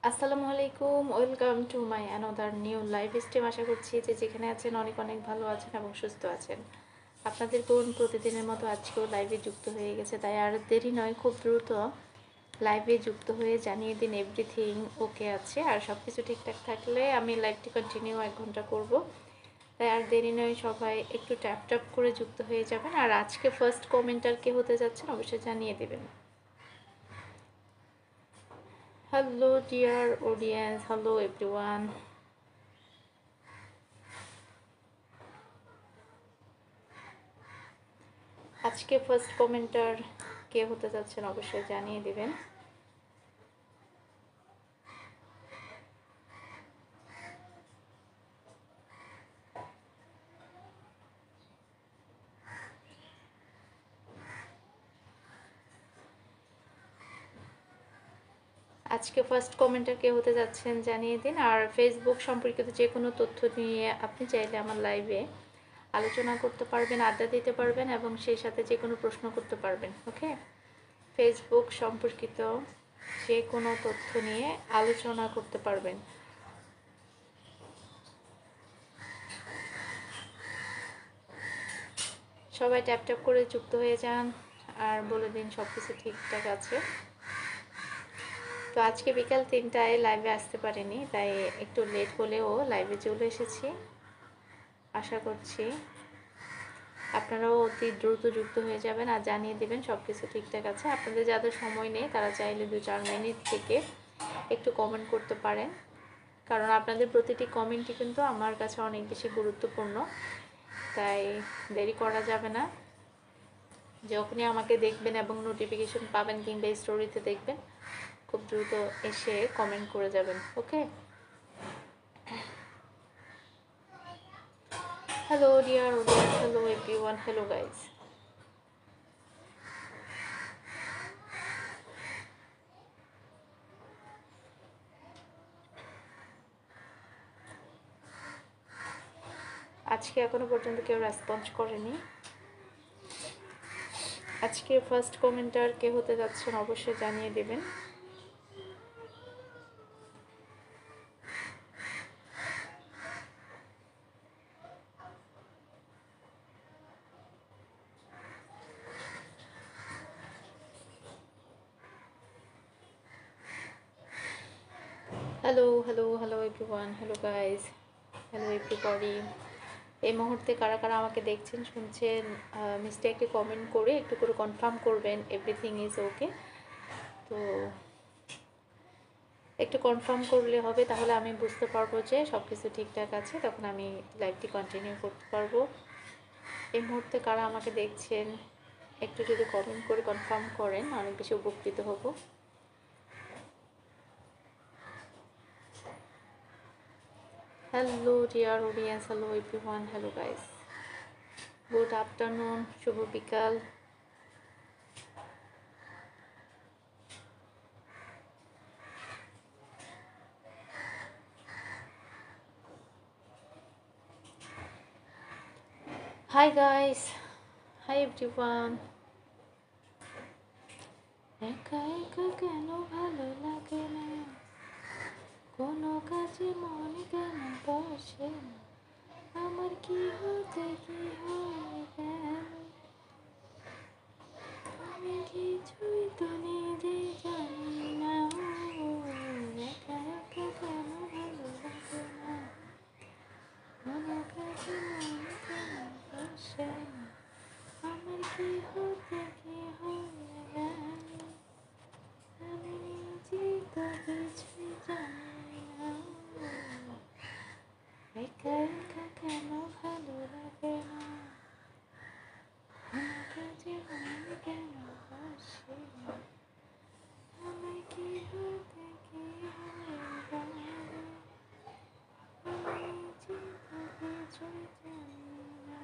আসসালামু আলাইকুম, welcome to my another new live stream. আশা করছি যে যেখানে আছেন অনেক অনেক ভালো আছেন এবং সুস্থ আছেন। আপনাদের কোন প্রতিদিনের মতো আজকেও লাইভে যুক্ত হয়ে গেছে, তাই আর দেরি নয়, খুব দ্রুত লাইভে যুক্ত হয়ে জানিয়ে দিন এভরিথিং ওকে আছে। আর সব কিছু ঠিকঠাক থাকলে আমি লাইভটি কন্টিনিউ 1 ঘন্টা করব, তাই আর দেরি নয়, সবাই একটু ট্যাপ ট্যাপ করে যুক্ত হয়ে যাবেন। আর আজকে ফার্স্ট কমেন্টার কে হতে যাচ্ছেন অবশ্যই জানিয়ে দেবেন। Hello dear audience, hello everyone. আজকে ফার্স্ট কমেন্টার কে হতে যাচ্ছেন অবশ্যই জানিয়ে দিবেন। আজকে ফার্স্ট কমেন্টার কে হতে যাচ্ছেন জানিয়ে দিন। আর ফেসবুক সম্পর্কিত যে কোনো তথ্য নিয়ে আপনি চাইলে আমার লাইভে আলোচনা করতে পারবেন, আড্ডা দিতে পারবেন এবং সেই সাথে যে কোনো প্রশ্ন করতে পারবেন। ওকে, ফেসবুক সম্পর্কিত যে কোনো তথ্য নিয়ে আলোচনা করতে পারবেন। সবাই ট্যাপ ট্যাপ করে যুক্ত হয়ে যান আর বলে দিন সব কিছু ঠিকঠাক আছে। তো আজকে বিকাল 3টায় লাইভে আসতে পারিনি, তাই একটু লেট হলেও লাইভে চলে এসেছি। আশা করছি আপনারাও অতি দ্রুত যুক্ত হয়ে যাবেন আর জানিয়ে দেবেন সব কিছু ঠিকঠাক আছে। আপনাদের যাদের সময় নেই তারা চাইলে 2-4 মিনিট থেকে একটু কমেন্ট করতে পারেন, কারণ আপনাদের প্রতিটি কমেন্টই কিন্তু আমার কাছে অনেক বেশি গুরুত্বপূর্ণ। তাই দেরি করা যাবে না, যখনই আমাকে দেখবেন এবং নোটিফিকেশন পাবেন কিংবা স্টোরিতে দেখবেন, খুব দ্রুত এসে কমেন্ট করে যাবেন। Okay, hello dear audience, hello everyone, hello guys. আজকে এখনো পর্যন্ত কেউ রেসপন্স করেনি। আজকে ফার্স্ট কমেন্টার কে হতে যাচ্ছেন অবশ্যই জানিয়ে দেবেন। Hello hello hello everyone, hello guys, hello everybody. এই মুহূর্তে কারা কারা আমাকে দেখছেন শুনছেন মিস্টেকলি কমেন্ট করে একটু করে কনফার্ম করবেন এভরিথিং ইজ ওকে। তো একটু কনফার্ম করলে হবে, তাহলে আমি বুঝতে পারবো যে সব কিছু ঠিকঠাক আছে, তখন আমি লাইভটি কন্টিনিউ করতে পারবো। এই মুহূর্তে কারা আমাকে দেখছেন একটু যদি কমেন্ট করে কনফার্ম করেন অনেক বেশি উপকৃত হব। Hello dear audience, hello everyone, hello guys, good afternoon, শুভ বিকাল। Hi guys, hi everyone. একা একা কেন ভালো লাগে না, কোনো কাজে মন কেন বসে না, আমার কি হতে কি হয় কেন, আমি কিছুই তো নিজে জানি না। একা একা কেন ভালো লাগে না, কোনো কাজে মন কেন বসে না, আমার কি হতে কি হয় কেন, আমি নিজে তো কিছুই জানি না। একা একা কেন ভালো লাগে না, কোনো কাজে মন কেন বসে না, আমার কি হতে কি হয় কেন, আমি নিজে তো কিছুই জানি না।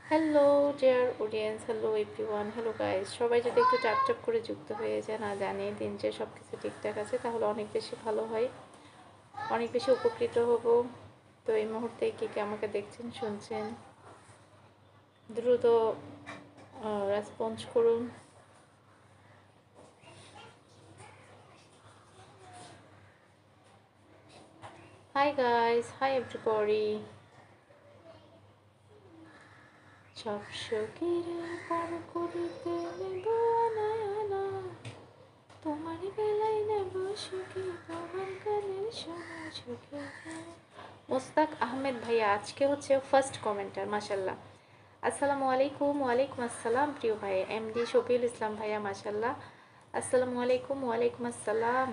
Hello dear audience, hello everyone, hello guys. সবাই যদি একটু ট্যাপ ট্যাপ করে যুক্ত হয়ে যান আর জানিয়ে দিন যে সব কিছু ঠিকঠাক আছে, তাহলে অনেক বেশি ভালো হয়, অনেক বেশি উপকৃত হব। তো এই মুহূর্তে কে কে আমাকে দেখছেন শুনছেন দ্রুত রেসপন্স করুন। Hi guys, hi everybody. সব সখীরে পার করিতে নেব নয়না, তোমার বেলায় নেব সখী তোমার গানের শোনা সখী। মোস্তাক আহমেদ ভাইয়া আজকে হচ্ছে ফার্স্ট কমেন্টার, মাশাল্লাহ। আসসালামু আলাইকুম। ওয়ালাইকুম আসসালাম প্রিয় ভাই এমডি শফিউল ইসলাম ভাইয়া, মাশাল্লাহ। আসসালামু আলাইকুম। ওয়ালাইকুম আসসালাম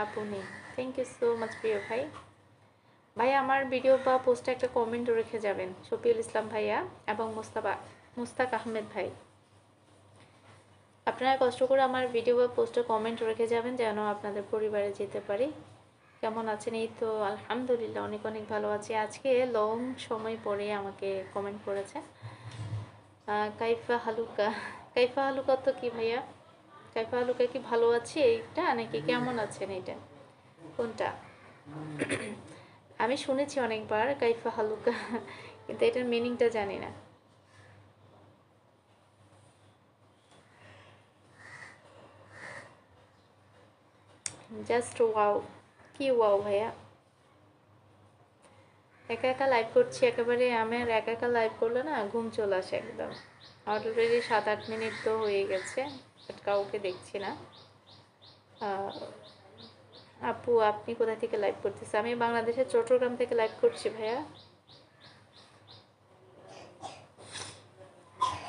আপনি, থ্যাংক ইউ সো মাচ প্রিয় ভাই। ভাইয়া আমার ভিডিও বা পোস্টে একটা কমেন্ট রেখে যাবেন, শফিউল ইসলাম ভাইয়া এবং মুস্তাক আহমেদ ভাই। আপনারা কষ্ট করে আমার ভিডিও বা পোস্টে কমেন্ট রেখে যাবেন যেন আপনাদের পরিবারে যেতে পারি। কেমন আছেন? এই তো আলহামদুলিল্লাহ অনেক অনেক ভালো আছি। আজকে লং সময় পরে আমাকে কমেন্ট করেছেন। কাইফা হালুকা, কাইফা হালুকা তো কি ভাইয়া? কাইফা হালুকা কি ভালো আছি এইটা নাকি কেমন আছেন এইটা কোনটা? আমি শুনেছি অনেকবার কাইফা হালুকা, কিন্তু এটার মিনিংটা জানি না। Just wow. কি ওয়াও ভাইয়া? একা একা লাইভ করছি একেবারে, আমার একা একা লাইভ করলে না ঘুম চলে আসে একদম। অলরেডি 7-8 মিনিট তো হয়ে গেছে, বাট কাউকে দেখছি না। আপু আপনি কোথা থেকে লাইভ করতেছেন? আমি বাংলাদেশের চট্টগ্রাম থেকে লাইভ করছি ভাইয়া।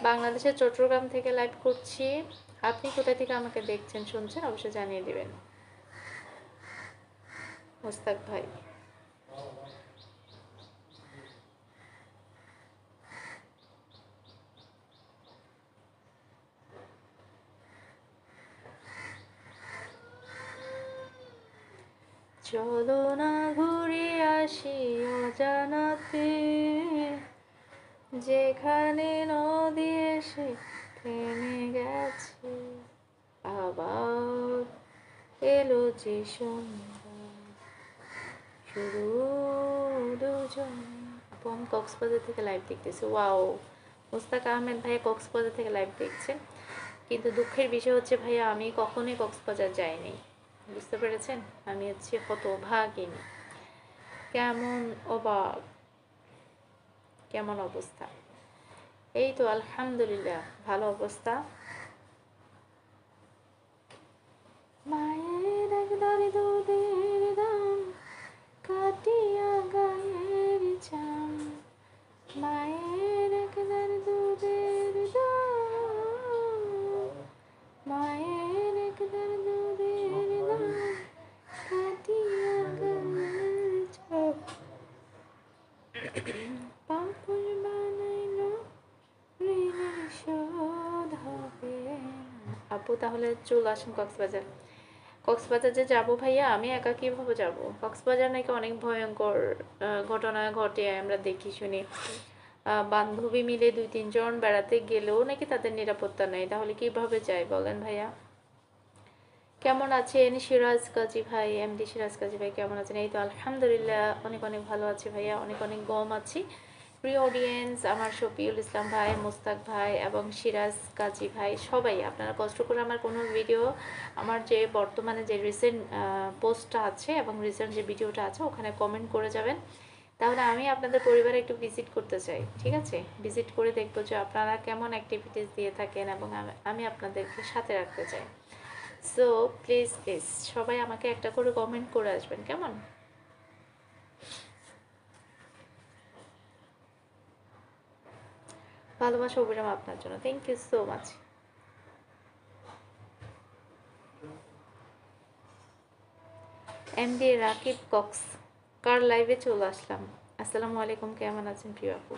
বাংলাদেশের চট্টগ্রাম থেকে লাইভ করছি। আপনি কোথা থেকে আমাকে দেখছেন শুনছেন অবশ্যই জানিয়ে দিবেন মোস্তাক ভাই। চলো না ঘুরে আসি অজানাতে, যেখানে নদী এসে থেমে গেছে, আবার এলো যে সন্ধ্যা, শুধু দুজন। আপু আমি কক্সবাজার থেকে লাইভ দেখতেছি। ওয়াও, মুস্তাক আহমেদ ভাইয়া কক্সবাজার থেকে লাইভ দেখছে। কিন্তু দুঃখের বিষয় হচ্ছে ভাইয়া আমি কখনোই কক্সবাজার যাইনি, বুঝতে পেরেছেন? আমি হচ্ছে হতভাগিনী। কেমন অবাক, কেমন অবস্থা? এই তো আলহামদুলিল্লাহ ভালো অবস্থা। মায়ের একদারে দুধের দাম কাটিয়া গায়ের চাম, মায়ের একদারে দুধের দাম, মায়ের একদারে দুধের দাম কাটিয়া গায়ের চাম, পাপড় বানাইলো ঋণের শোধ হবে না। আপু তাহলে চলে আসুন কক্সবাজার। কক্সবাজার যে যাবো ভাইয়া, আমি একা কিভাবে যাব? কক্সবাজার নাকি অনেক ভয়ঙ্কর ঘটনা ঘটে, আমরা দেখি শুনি। বান্ধবী মিলে 2-3 জন বেড়াতে গেলেও নাকি তাদের নিরাপত্তা নেই, তাহলে কিভাবে যাই বলেন ভাইয়া? কেমন আছেন সিরাজ কাজী ভাই, এমডি সিরাজ কাজী ভাই কেমন আছেন? এই তো আলহামদুলিল্লাহ অনেক অনেক ভালো আছি ভাইয়া, অনেক অনেক গম আছি। প্রিয় অডিয়েন্স, আমার শফিউল ইসলাম ভাই, মোস্তাক ভাই এবং সিরাজ কাজী ভাই সবাই আপনারা কষ্ট করে আমার কোনো ভিডিও, আমার যে বর্তমানে যে রিসেন্ট পোস্টটা আছে এবং রিসেন্ট যে ভিডিওটা আছে ওখানে কমেন্ট করে যাবেন। তাহলে আমি আপনাদের পরিবারে একটু ভিজিট করতে চাই, ঠিক আছে? ভিজিট করে দেখবো যে আপনারা কেমন অ্যাক্টিভিটিস দিয়ে থাকেন এবং আমি আপনাদেরকে সাথে রাখতে চাই। সো প্লিজ প্লিজ সবাই আমাকে একটা করে কমেন্ট করে আসবেন, কেমন? ভালোবাসা অবিরাম আপনার জন্য, thank you so much. MD Rakib Cox কার লাইভে চলে আসলাম। আসসালামু আলাইকুম, কেমন আছেন প্রিয় আপু?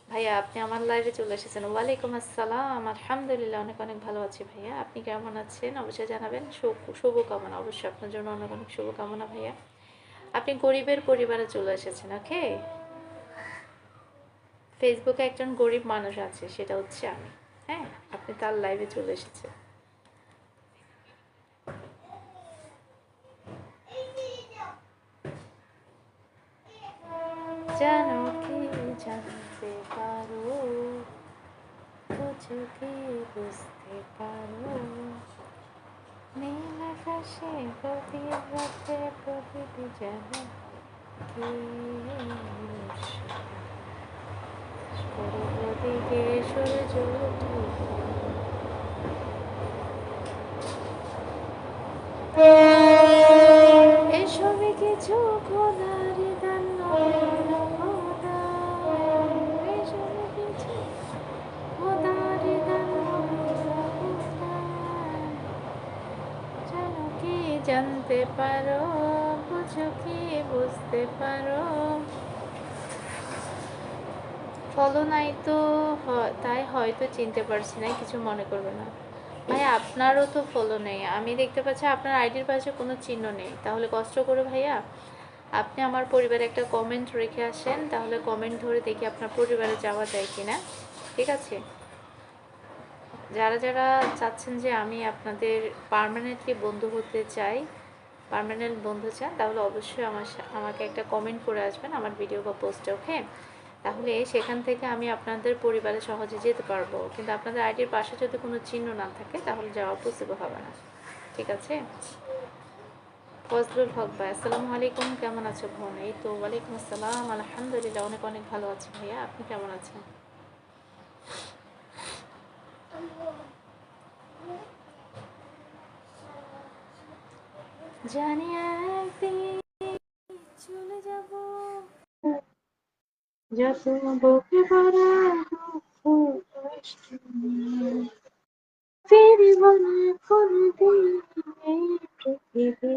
ভাইয়া আপনি আমার লাইভে চলে এসেছেন। ওয়ালাইকুম আসসালাম, আলহামদুলিল্লাহ অনেক অনেক ভালো আছি ভাইয়া। আপনি কেমন আছেন অবশ্যই জানাবেন। শুভকামনা অবশ্যই আপনার জন্য, অনেক অনেক শুভকামনা ভাইয়া। আপনি গরিবের পরিবারে চলে এসেছেন, ওকে? ফেসবুকে একজন গরিব মানুষ আছে, সেটা হচ্ছে আমি। হ্যাঁ, আপনি তার লাইভে চলে এসেছেন। জানো কি জানতে পারো, বুঝো কি বুঝতে পারো, নীল আকাশে গভীর রাতে প্রদীপ জ্বালা, দিকে সূর্য এসবে কিছু খোদার দান খোদা এসবে কিছু খোদার দান জানো কি জানতে পারো, বুঝো কি বুঝতে পারো। ফলো নাই তো তাই হয়তো চিনতে পারছি না, কিছু মনে করবে না ভাই। আপনারও তো ফলো নেই, আমি দেখতে পাচ্ছি আপনার আইডির পাশে কোনো চিহ্ন নেই। তাহলে কষ্ট করে ভাইয়া আপনি আমার পরিবারে একটা কমেন্ট রেখে আসেন, তাহলে কমেন্ট ধরে দেখি আপনার পরিবারে যাওয়া যায় কিনা। ঠিক আছে? যারা যারা চাচ্ছেন যে আমি আপনাদের পার্মানেন্টলি বন্ধু হতে চাই, পার্মানেন্ট বন্ধু চান, তাহলে অবশ্যই আমাকে একটা কমেন্ট করে আসবেন আমার ভিডিও বা পোস্টে। ওকে? তাহলে সেখান থেকে আমি আপনাদের পরিবারে সহজে যেতে পারবো। কিন্তু আপনাদের আইডির পাশে যদি কোনো চিহ্ন না থাকে তাহলে যাওয়া পসিবল হবে না। ঠিক আছে? ফজলুল হক ভাই, আসসালামু আলাইকুম, কেমন আছো বোন? এই তো ওয়ালাইকুম আসসালাম, আলহামদুলিল্লাহ অনেক অনেক ভালো আছি ভাইয়া, আপনি কেমন আছেন? জানি একদিন চলে যাব, যত বুকে ভরা দুঃখ কষ্ট নিয়ে ফিরব না কোনদিন এই পৃথিবীতে।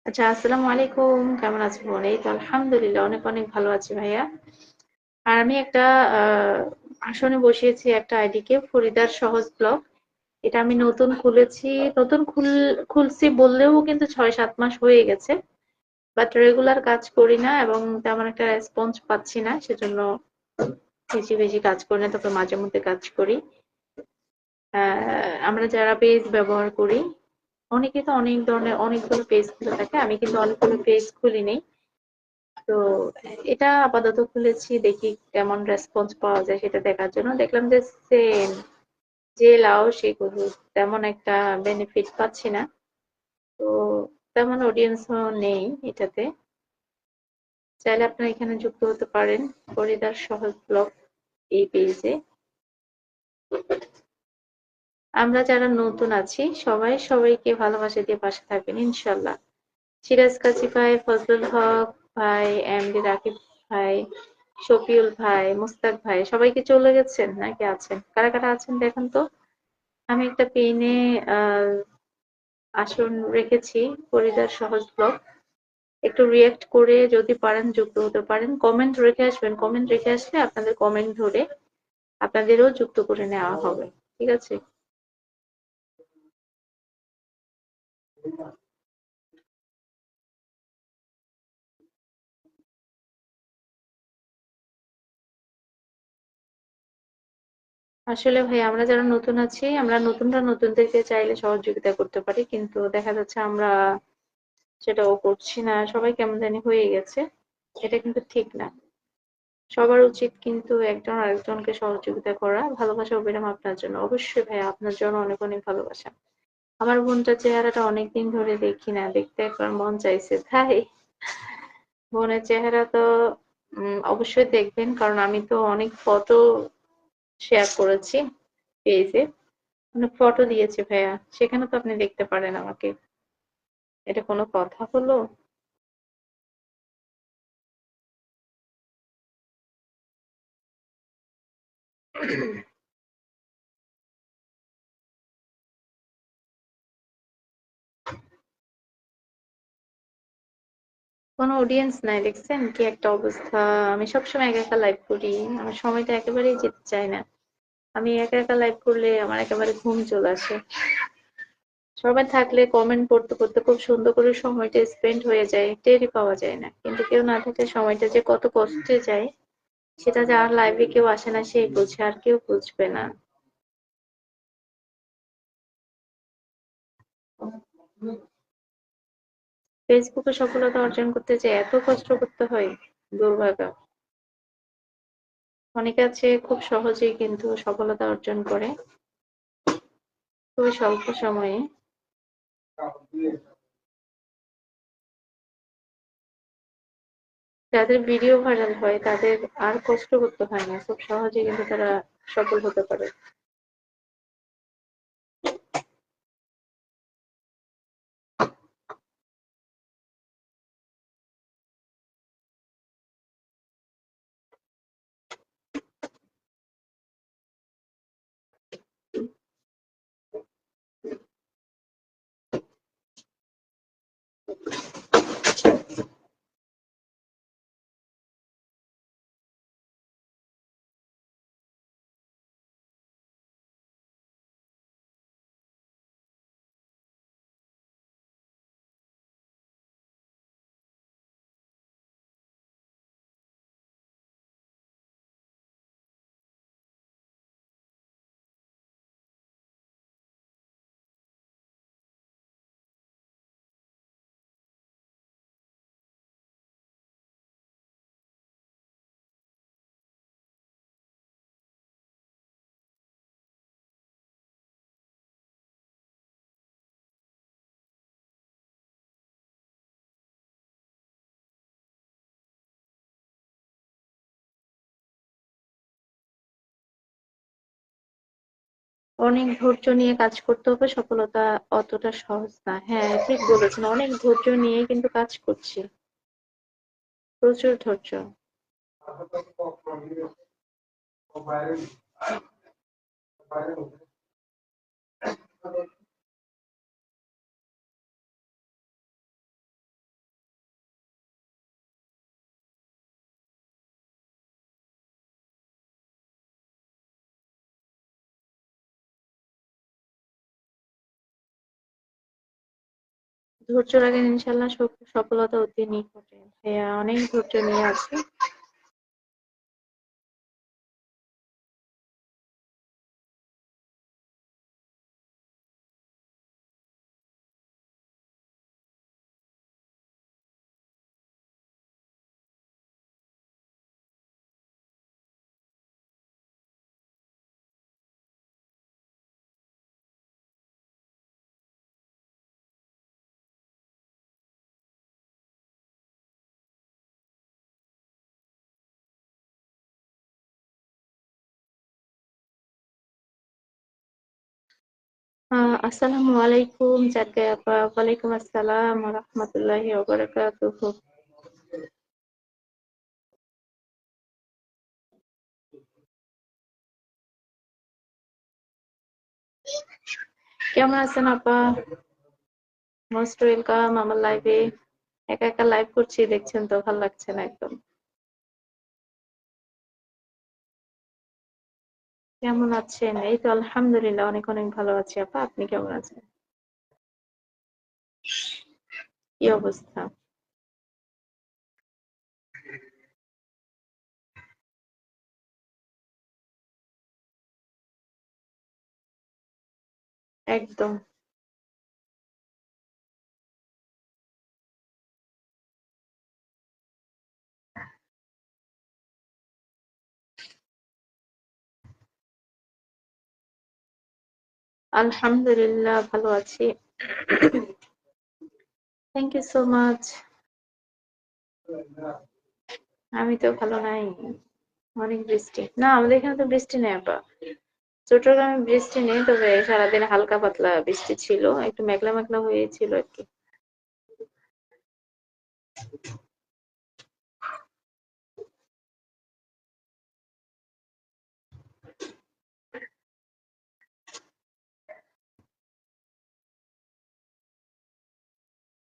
আচ্ছা, আসসালামু আলাইকুম, কেমন আছো বোন? এই তো আলহামদুলিল্লাহ অনেক অনেক ভালো আছি ভাইয়া। আর আমি একটা আসনে বসিয়েছি একটা আইডিকে, ফরিদার সহজ ব্লগ। এটা আমি নতুন খুলেছি, নতুন খুলছি বললেও কিন্তু 6-7 মাস হয়ে গেছে। বাট রেগুলার কাজ করি না এবং তেমন একটা রেসপন্স পাচ্ছি না, সেজন্য বেশি বেশি কাজ করি না, তবে মাঝে মধ্যে কাজ করি। আমরা যারা পেজ ব্যবহার করি, অনেকে তো অনেক ধরনের অনেকগুলো পেজ খুলে থাকে, আমি কিন্তু অনেকগুলো পেজ খুলি নেই। তো এটা আপাতত খুলেছি, দেখি কেমন রেসপন্স পাওয়া যায় সেটা দেখার জন্য। দেখলাম যে সেম, যে লাও সে গরু, তেমন একটা বেনিফিট পাচ্ছি না। তো তেমন অডিয়েন্সও নেই এটাতে। চাইলে আপনারা এখানে যুক্ত হতে পারেন ফরিদার সহজ ব্লগ এই পেজে। আমরা যারা নতুন আছি সবাই সবাইকে ভালোবাসা দিয়ে পাশে থাকবেন ইনশাল্লাহ। সিরাজ কাজী ভাই, ফজলুল হক ভাই, এমডি রাকিব ভাই, শফিউল ভাই, মুস্তাক ভাই, সবাইকে চলে গেছেন নাকি আছেন? কারা কারা আছেন দেখেন তো। আমি একটা পেইনে আসন রেখেছি ফরিদার সহজ ব্লগ, একটু রিয়েক্ট করে যদি পারেন যুক্ত হতে পারেন। কমেন্ট রেখে আসবেন, কমেন্ট রেখে আসলে আপনাদের কমেন্ট ধরে আপনাদেরও যুক্ত করে নেওয়া হবে। ঠিক আছে? আসলে ভাই আমরা যারা নতুন আছি, আমরা নতুনরা নতুনদেরকে চাইলে সহযোগিতা করতে পারি, কিন্তু দেখা যাচ্ছে আমরা সেটাও করছি না, সবাই কেমন জানি হয়ে গেছে। এটা কিন্তু ঠিক না। সবার উচিত কিন্তু একজন আরেকজনকে সহযোগিতা করা। ভালোবাসা অবিরাম আপনার জন্য, অবশ্যই ভাই আপনার জন্য অনেক অনেক ভালোবাসা। আমার বোনটার চেহারাটা অনেকদিন ধরে দেখি না, দেখতে একবার মন চাইছে তাই। বোনের চেহারা তো অবশ্যই দেখবেন, কারণ আমি তো অনেক ফটো শেয়ার করেছি পেজে, অনেক ফটো দিয়েছি ভাইয়া, সেখানে তো আপনি দেখতে পারেন আমাকে। এটা কোনো কথা হলো? কোনো অডিয়েন্স নাই, দেখছেন কি একটা অবস্থা। আমি সবসময় একা একা লাইভ করি, আমার সময়টা একেবারেই যেতে চায় না। আমি একা একা লাইভ করলে আমার একেবারে ঘুম চলে আসে। সবাই থাকলে কমেন্ট পড়তে পড়তে খুব সুন্দর করে সময়টা স্পেন্ড হয়ে যায়, টেরই পাওয়া যায় না। কিন্তু কেউ না থাকলে সময়টা যে কত কষ্টে যায় সেটা যার লাইভে কেউ আসে না সেই বুঝে, আর কেউ বুঝবে না। ফেসবুকে সফলতা অর্জন করতে যে এত কষ্ট করতে হয়, দুর্ভাগ্য। অনেকে আছে খুব সহজেই কিন্তু সফলতা অর্জন করে, খুবই স্বল্প সময়ে। যাদের ভিডিও ভাইরাল হয় তাদের আর কষ্ট করতে হয় না, খুব সহজে কিন্তু তারা সফল হতে পারে। অনেক ধৈর্য নিয়ে কাজ করতে হবে, সফলতা অতটা সহজ না। হ্যাঁ, ঠিক বলেছেন, অনেক ধৈর্য নিয়ে কিন্তু কাজ করছি, প্রচুর ধৈর্য। ধৈর্য রাখেন, ইনশাল্লাহ সফলতা অতি নিকটে। হ্যাঁ, অনেক ধৈর্য নিয়ে আছে। আসসালামু আলাইকুম জানকে আপা। ওয়ালাইকুম আসসালাম ওয়া রাহমাতুল্লাহি ওয়া বারাকাতুহু। কেমন আছেন আপা? মোস্ট ওয়েলকাম আমার লাইভে। একা একা লাইভ করছি, দেখছেন তো, ভালো লাগছে না একদম। কেমন আছেন? এই তো আলহামদুলিল্লাহ, অনেক অনেক ভালো আছি আপা। আপনি কেমন আছেন? কি অবস্থা? একদম। আলহামদুলিল্লাহ ভালো আছি। Thank you so much. আমি তো ভালো নাই, অনেক বৃষ্টি। না, আমাদের এখানে তো বৃষ্টি নেই আপা। চট্টগ্রামে বৃষ্টি নেই, তবে সারাদিন হালকা পাতলা বৃষ্টি ছিল, একটু মেঘলা মেঘলা হয়েছিল আর কি।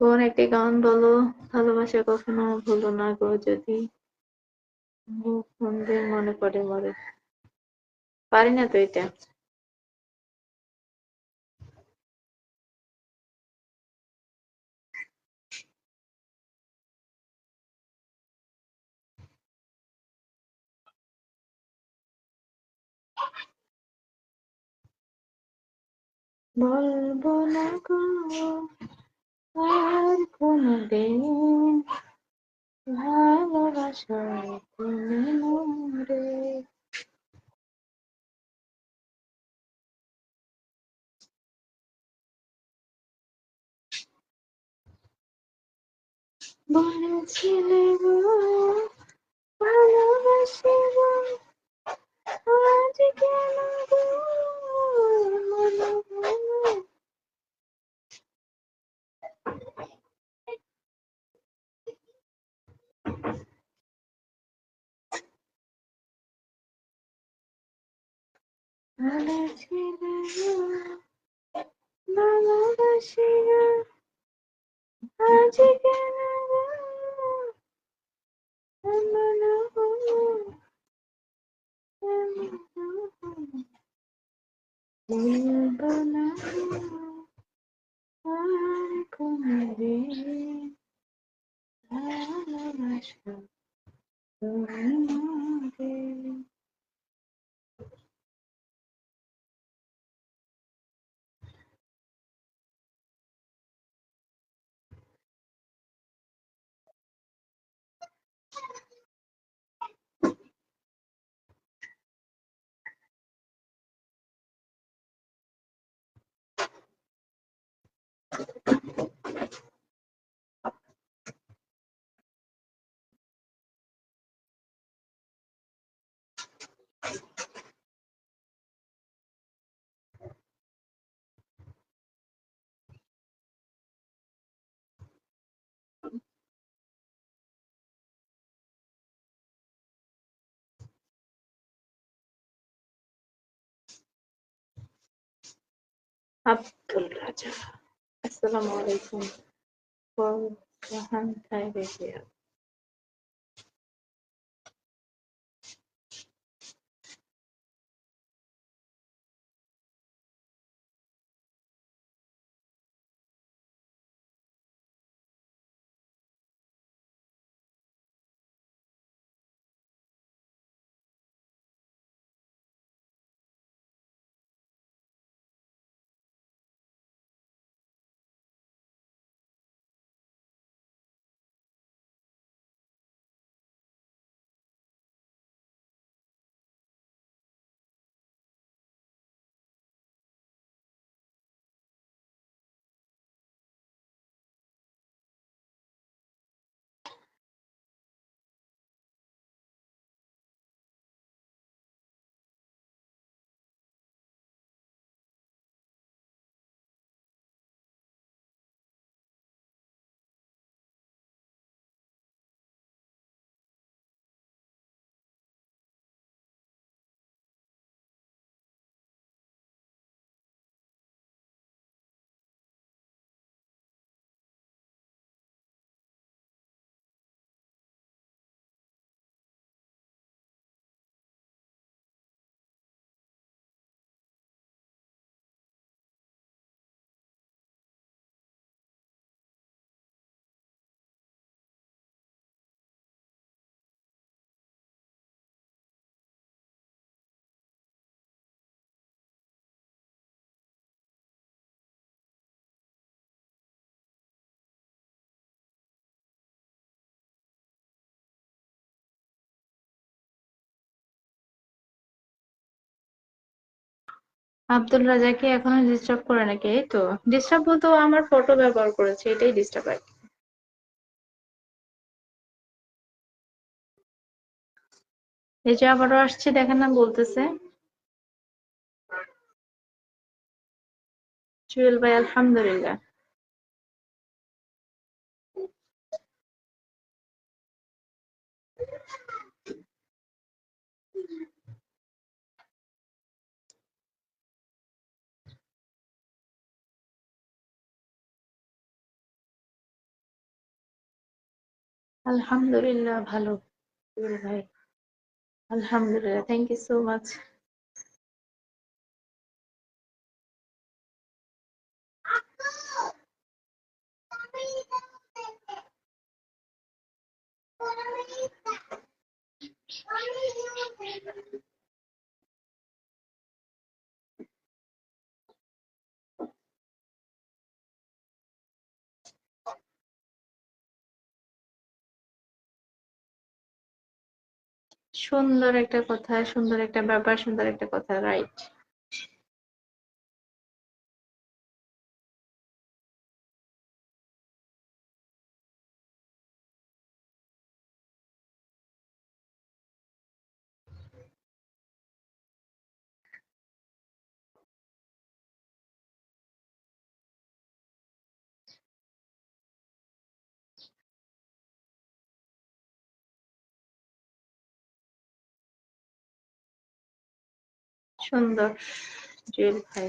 কোন একটি গান বলো। ভালোবাসা কখনো ভুলো না গো, যদি বন্ধুর মনে পড়ে মরে। পারি না তো এটা। বলবো না গো আর কোনদিন, ভালোবাসায় তুমি মরে। বলেছিলে গো ভালোবাসিব, আজ কেন গো মনে হলো। বলেছিলে গো ভালোবাসিব, আজ কেন গো মনে হলো। বলবো না আর কোনদিন ভালোবাসা তোমাকে। আব্দুল রাজা, আসসালামু আলাইকুম। Farhan Tiger here. আব্দুল রাজাকে এখনো ডিস্টার্ব করে নাকি? এই তো ডিস্টার্ব বলতে ও আমার ফটো ব্যবহার করেছে, এটাই ডিস্টার্ব আর কি। এই যে আবারও আসছে, দেখেন না, বলতেছে জুয়েল ভাই আলহামদুলিল্লাহ। আলহামদুলিল্লাহ ভালো জুয়েল ভাই, আলহামদুলিল্লাহ, থ্যাংক ইউ সো মাচ। সুন্দর একটা কথা, সুন্দর একটা ব্যাপার, সুন্দর একটা কথা, রাইট। সুন্দর জুয়েল ভাই।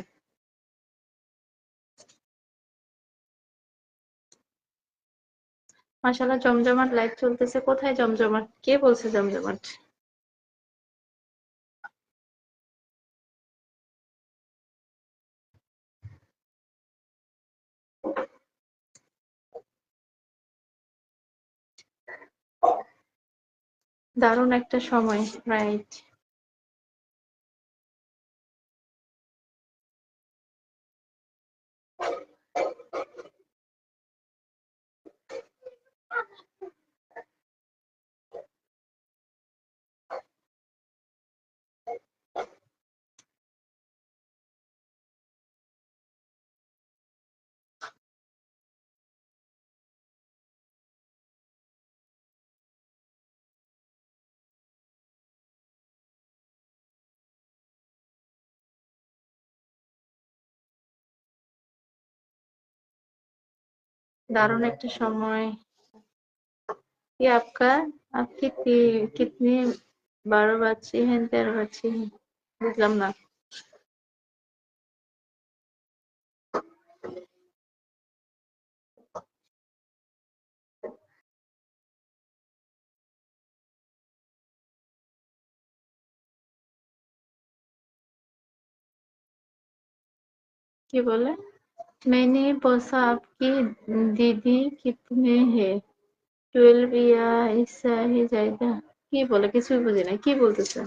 মাশাআল্লাহ জমজমাট লাইভ চলতেছে। কোথায় জমজমাট? কে বলছে জমজমাট? দারুণ একটা সময়, রাইট। दारुण एक समय। ये आपका, आपकी कितनी 12 बच्चे हैं 13 बच्चे हैं? बुझलाम ना। কি বলে? मैंने पूछा आपकी दीदी कितने हैं? 12 या इससे ही जाएगा। কি বলে কিছুই বুঝি না, কি বলতেছে?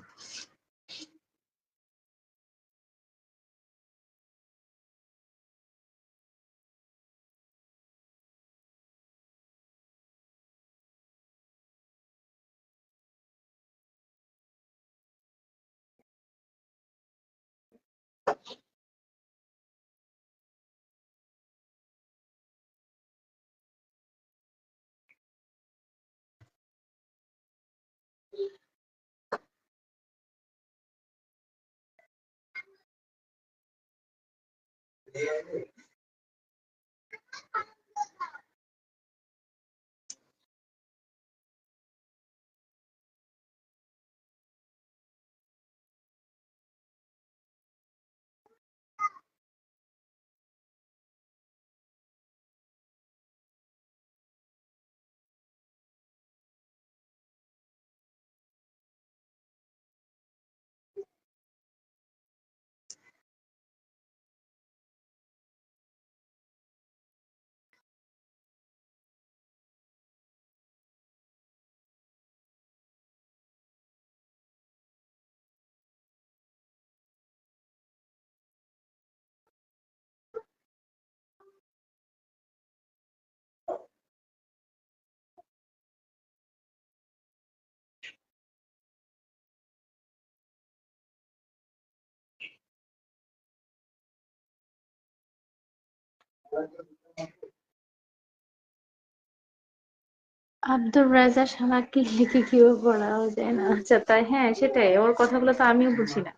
আব্দুর রাজা শালাকে লিখে কিভাবে পড়াও যায় না? আচ্ছা তাই, হ্যাঁ সেটাই, ওর কথাগুলো তো আমিও বুঝি না।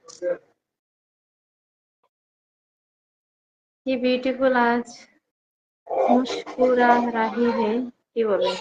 কি বিউটিফুল আজ মুস্কুরা রাহি হে, কি বলে?